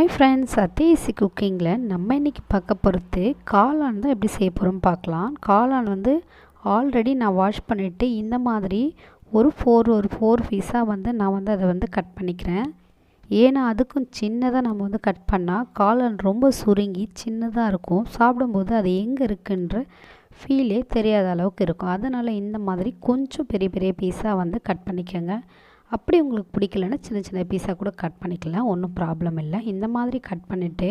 Hi friends, Sathya easy குக்கிங்கில் நம்ம இன்றைக்கி பார்க்க போகிறது காளான் தான் எப்படி செய்ய போகிறோம் பார்க்கலாம். காளான் ஆல்ரெடி நான் வாஷ் பண்ணிவிட்டு இந்த மாதிரி ஒரு ஃபோர் பீஸாக நான் அதை கட் பண்ணிக்கிறேன். ஏன்னா அதுக்கும் சின்னதாக நம்ம கட் பண்ணால் காளான் ரொம்ப சுருங்கி சின்னதாக இருக்கும். சாப்பிடும்போது அது எங்கே இருக்குன்ற ஃபீலே தெரியாத அளவுக்கு இருக்கும். அதனால் இந்த மாதிரி கொஞ்சம் பெரிய பெரிய பீஸாக கட் பண்ணிக்கோங்க. அப்படி உங்களுக்கு பிடிக்கலன்னா சின்ன சின்ன பீஸாக கூட கட் பண்ணிக்கலாம், ஒன்றும் ப்ராப்ளம் இல்லை. இந்த மாதிரி கட் பண்ணிவிட்டு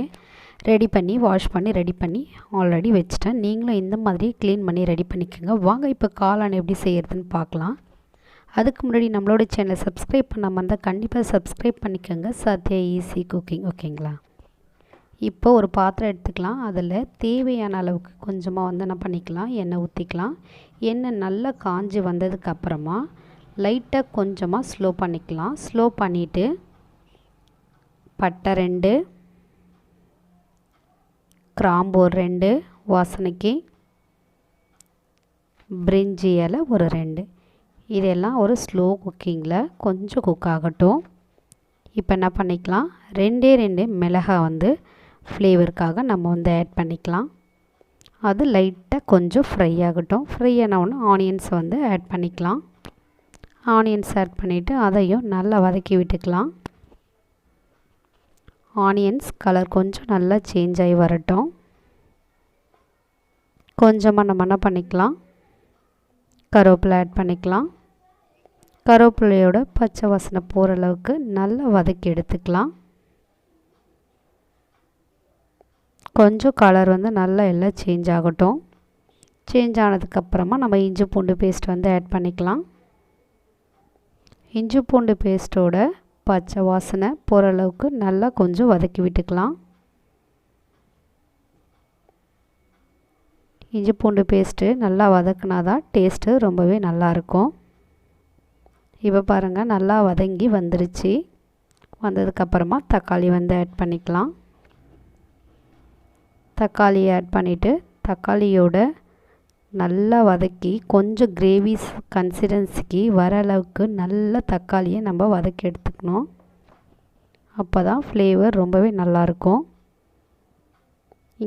வாஷ் பண்ணி ரெடி பண்ணி ஆல்ரெடி வச்சுட்டேன். நீங்களும் இந்த மாதிரி க்ளீன் பண்ணி ரெடி பண்ணிக்கோங்க. வாங்க இப்போ காளான் எப்படி செய்கிறதுன்னு பார்க்கலாம். அதுக்கு முன்னாடி நம்மளோட சேனலை சப்ஸ்கிரைப் பண்ணாமல் இருந்தால் கண்டிப்பாக சப்ஸ்கிரைப் பண்ணிக்கோங்க. சத்யா ஈஸி குக்கிங், ஓகேங்களா? இப்போ ஒரு பாத்திரம் எடுத்துக்கலாம். அதில் தேவையான அளவுக்கு கொஞ்சமாக என்ன பண்ணிக்கலாம், எண்ணெய் ஊற்றிக்கலாம். எண்ணெய் நல்லா காஞ்சி வந்ததுக்கப்புறமா லைட்டாக கொஞ்சமாக ஸ்லோ பண்ணிக்கலாம். ஸ்லோ பண்ணிவிட்டு பட்டை 2, கிராம்பு 2 வாசனைக்கு, பிரிஞ்சி இலை ஒரு 2, இதெல்லாம் ஒரு ஸ்லோ குக்கிங்கில் கொஞ்சம் குக் ஆகட்டும். இப்போ என்ன பண்ணிக்கலாம், 2 மிளகாய் ஃப்ளேவருக்காக நம்ம ஆட் பண்ணிக்கலாம். அது லைட்டாக கொஞ்சம் ஃப்ரை ஆகட்டும். ஃப்ரை ஆனவுடனே ஆனியன்ஸ் ஆட் பண்ணிக்கலாம். ஆனியன்ஸ் ஆட் பண்ணிவிட்டு அதையும் நல்லா வதக்கி விட்டுக்கலாம். ஆனியன்ஸ் கலர் கொஞ்சம் நல்லா சேஞ்ச் ஆகி வரட்டும். கொஞ்சமாக நம்ம என்ன பண்ணிக்கலாம், கருவேப்பிலை ஆட் பண்ணிக்கலாம். கருவேப்பிலையோட பச்சை வாசனை போகிற அளவுக்கு நல்லா வதக்கி எடுத்துக்கலாம். கொஞ்சம் கலர் நல்லா எல்லாம் சேஞ்ச் ஆகட்டும். சேஞ்ச் ஆனதுக்கப்புறமா நம்ம இஞ்சி பூண்டு பேஸ்ட் ஆட் பண்ணிக்கலாம். இஞ்சி பூண்டு பேஸ்ட்டோட பச்சை வாசனை போகிற அளவுக்கு நல்லா கொஞ்சம் வதக்கி விட்டுக்கலாம். இஞ்சி பூண்டு பேஸ்ட்டு நல்லா வதக்கினா தான் டேஸ்ட்டு ரொம்பவே நல்லாயிருக்கும். இப்போ பாருங்கள், நல்லா வதங்கி வந்துருச்சு. வந்ததுக்கப்புறமா தக்காளி ஆட் பண்ணிக்கலாம். தக்காளி ஆட் பண்ணிவிட்டு தக்காளியோட நல்லா வதக்கி கொஞ்சம் கிரேவி கன்சிஸ்டன்சிக்கு வர அளவுக்கு நல்லா தக்காளியை நம்ம வதக்கி எடுத்துக்கணும். அப்போ தான் ஃப்ளேவர் ரொம்பவே நல்லாயிருக்கும்.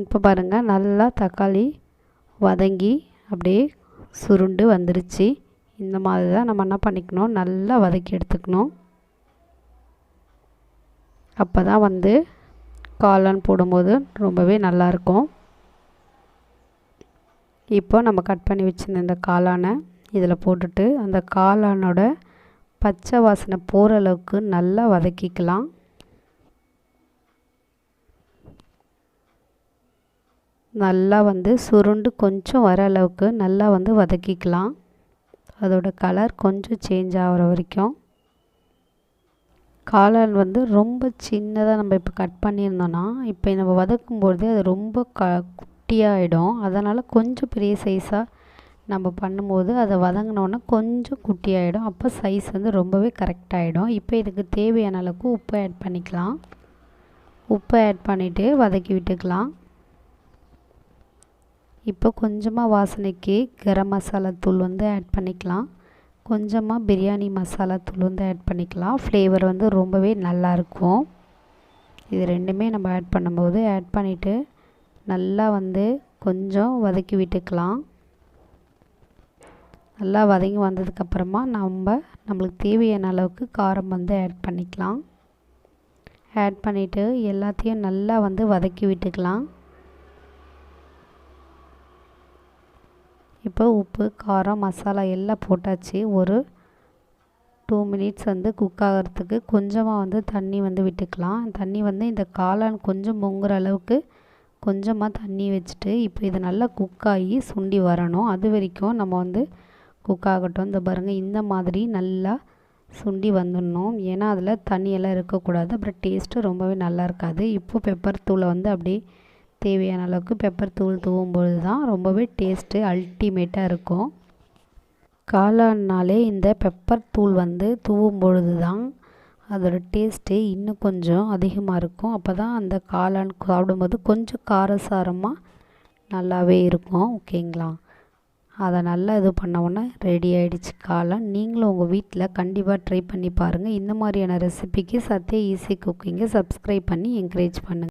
இப்போ பாருங்கள், நல்லா தக்காளி வதங்கி அப்படியே சுருண்டு வந்துருச்சு. இந்த மாதிரி தான் நம்ம என்ன பண்ணிக்கணும், நல்லா வதக்கி எடுத்துக்கணும். அப்போ தான் காளான் போடும்போது ரொம்பவே நல்லாயிருக்கும். இப்போ நம்ம கட் பண்ணி வச்சுருந்த இந்த காளானை இதில் போட்டுட்டு அந்த காளானோட பச்சை வாசனை போகிற அளவுக்கு நல்லா வதக்கிக்கலாம். நல்லா சுருண்டு கொஞ்சம் வர அளவுக்கு நல்லா வதக்கிக்கலாம். அதோட கலர் கொஞ்சம் சேஞ்ச் ஆகிற வரைக்கும். காளான் ரொம்ப சின்னதாக நம்ம இப்போ கட் பண்ணியிருந்தோன்னா இப்போ நம்ம வதக்கும்போது அது ரொம்ப குட்டியாகிடும். அதனால் கொஞ்சம் பெரிய சைஸாக நம்ம பண்ணும்போது அதை வதங்கினோன்னா கொஞ்சம் குட்டியாகிடும். அப்போ சைஸ் ரொம்பவே கரெக்டாகிடும். இப்போ இதுக்கு தேவையான அளவுக்கு உப்பு ஆட் பண்ணிக்கலாம். உப்பு ஆட் பண்ணிவிட்டு வதக்கி விட்டுக்கலாம். இப்போ கொஞ்சமாக வாசனைக்கு கரம் மசாலா தூள் ஆட் பண்ணிக்கலாம். கொஞ்சமாக பிரியாணி மசாலா தூள் ஆட் பண்ணிக்கலாம். ஃப்ளேவர் ரொம்பவே நல்லாயிருக்கும். இது ரெண்டுமே நம்ம ஆட் பண்ணும்போது ஆட் பண்ணிவிட்டு நல்லா கொஞ்சம் வதக்கி விட்டுக்கலாம். நல்லா வதங்கி வந்ததுக்கப்புறமா நம்மளுக்கு தேவையான அளவுக்கு காரம் ஆட் பண்ணிக்கலாம். ஆட் பண்ணிவிட்டு எல்லாத்தையும் நல்லா வதக்கி விட்டுக்கலாம். இப்போ உப்பு காரம் மசாலா எல்லாம் போட்டாச்சு. ஒரு 2 மினிட்ஸ் குக் ஆகிறதுக்கு கொஞ்சமாக தண்ணி விட்டுக்கலாம். தண்ணி இந்த காளான் கொஞ்சம் முங்குற அளவுக்கு கொஞ்சமாக தண்ணி வச்சுட்டு இப்போ இது நல்லா குக் ஆகி சுண்டி வரணும். அது வரைக்கும் நம்ம குக் ஆகட்டும். இந்த பாருங்கள், இந்த மாதிரி நல்லா சுண்டி வந்துடணும். ஏன்னா அதில் தண்ணியெல்லாம் இருக்கக்கூடாது, அப்புறம் டேஸ்ட்டு ரொம்பவே நல்லா இருக்காது. இப்போ பெப்பர் தூளை அப்படியே தேவையான அளவுக்கு பெப்பர் தூள் தூவும்பொழுது தான் ரொம்பவே டேஸ்ட்டு அல்டிமேட்டாக இருக்கும். காளான்னாலே இந்த பெப்பர் தூள் தூவும் பொழுது தான் அதோட டேஸ்ட்டு இன்னும் கொஞ்சம் அதிகமாக இருக்கும். அப்போ தான் அந்த காளான் சாப்பிடும்போது கொஞ்சம் காரசாரமாக நல்லாவே இருக்கும், ஓகேங்களா? அதை நல்லா இது பண்ண உடனே ரெடி ஆகிடுச்சு காளான். நீங்களும் உங்கள் வீட்டில் கண்டிப்பாக ட்ரை பண்ணி பாருங்கள். இந்த மாதிரியான ரெசிபிக்கு சத்யா ஈஸி குக்கிங்கை சப்ஸ்கிரைப் பண்ணி என்கரேஜ் பண்ணுங்கள்.